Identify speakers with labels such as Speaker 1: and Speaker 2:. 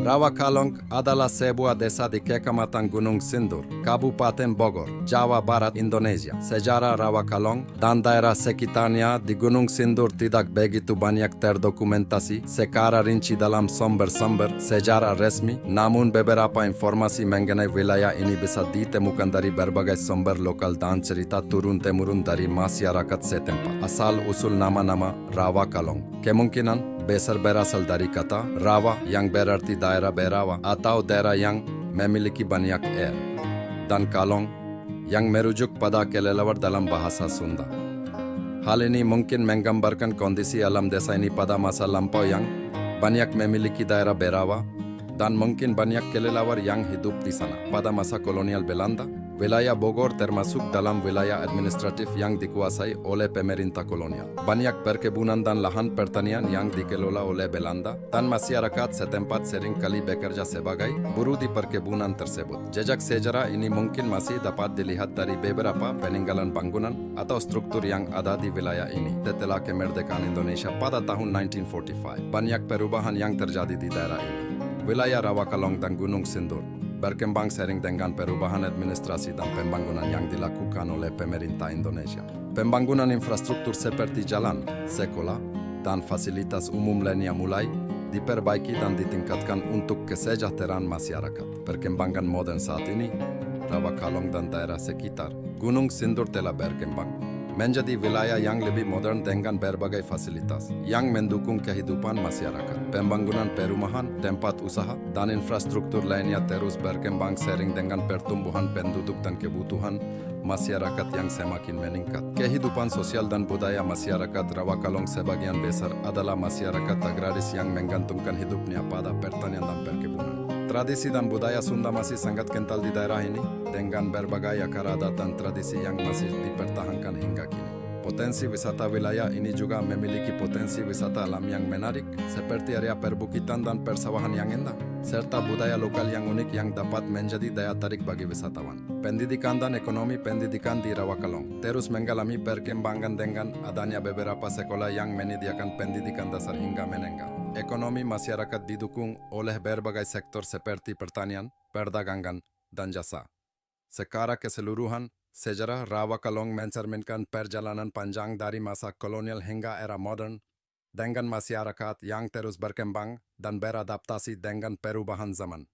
Speaker 1: Rawakalong adalah sebuah desa di Kecamatan Gunung Sindur, Kabupaten Bogor, Jawa Barat, Indonesia. Sejarah Rawakalong dan daerah sekitarnya di Gunung Sindur tidak begitu banyak terdokumentasi secara rinci dalam sumber-sumber sejarah resmi, namun beberapa informasi mengenai wilayah ini bisa ditemukan dari berbagai sumber lokal dan cerita turun-temurun dari masyarakat setempat. Asal-usul nama-nama Rawakalong kemungkinan besar berasal dari kata rawa yang berarti daerah berawa atau daerah yang memiliki banyak air, dan kalong yang merujuk pada kelelawar dalam bahasa Sunda. Hal ini mungkin menggambarkan kondisi alam desa ini pada masa lampau yang banyak memiliki daerah berawa dan mungkin banyak kelelawar yang hidup di sana. Pada masa kolonial Belanda, wilayah Bogor termasuk dalam wilayah administratif yang dikuasai oleh pemerintah kolonial. Banyak perkebunan dan lahan pertanian yang dikelola oleh Belanda dan masyarakat setempat seringkali bekerja sebagai buruh di perkebunan tersebut. Jejak sejarah ini mungkin masih dapat dilihat dari beberapa peninggalan bangunan atau struktur yang ada di wilayah ini. Setelah kemerdekaan Indonesia pada tahun 1945, banyak perubahan yang terjadi di daerah ini. Wilayah Rawakalong dan Gunung Sindur berkembang sering dengan perubahan administrasi dan pembangunan yang dilakukan oleh pemerintah Indonesia. Pembangunan infrastruktur seperti jalan, sekolah, dan fasilitas umum lainnya mulai diperbaiki dan ditingkatkan untuk kesejahteraan masyarakat. Perkembangan modern saat ini, Rawakalong dan daerah sekitar Gunung Sindur telah berkembang menjadi wilayah yang lebih modern dengan berbagai fasilitas yang mendukung kehidupan masyarakat. Pembangunan perumahan, tempat usaha, dan infrastruktur lainnya terus berkembang sering dengan pertumbuhan penduduk dan kebutuhan masyarakat yang semakin meningkat. Kehidupan sosial dan budaya masyarakat Rawakalong sebagian besar adalah masyarakat agraris yang menggantungkan hidupnya pada pertanian dan perkebunan. Tradisi dan budaya Sunda masih sangat kental di daerah ini, dengan berbagai akar adat dan tradisi yang masih dipertahankan hingga kini. Potensi wisata wilayah ini juga memiliki potensi wisata alam yang menarik, seperti area perbukitan dan persawahan yang indah, serta budaya lokal yang unik yang dapat menjadi daya tarik bagi wisatawan. Pendidikan dan ekonomi pendidikan di Rawakalong terus mengalami perkembangan dengan adanya beberapa sekolah yang menyediakan pendidikan dasar hingga menengah. Ekonomi masyarakat didukung oleh berbagai sektor seperti pertanian, perdagangan, dan jasa. Secara keseluruhan, sejarah Rawakalong mencerminkan perjalanan panjang dari masa kolonial hingga era modern, dengan masyarakat yang terus berkembang dan beradaptasi dengan perubahan zaman.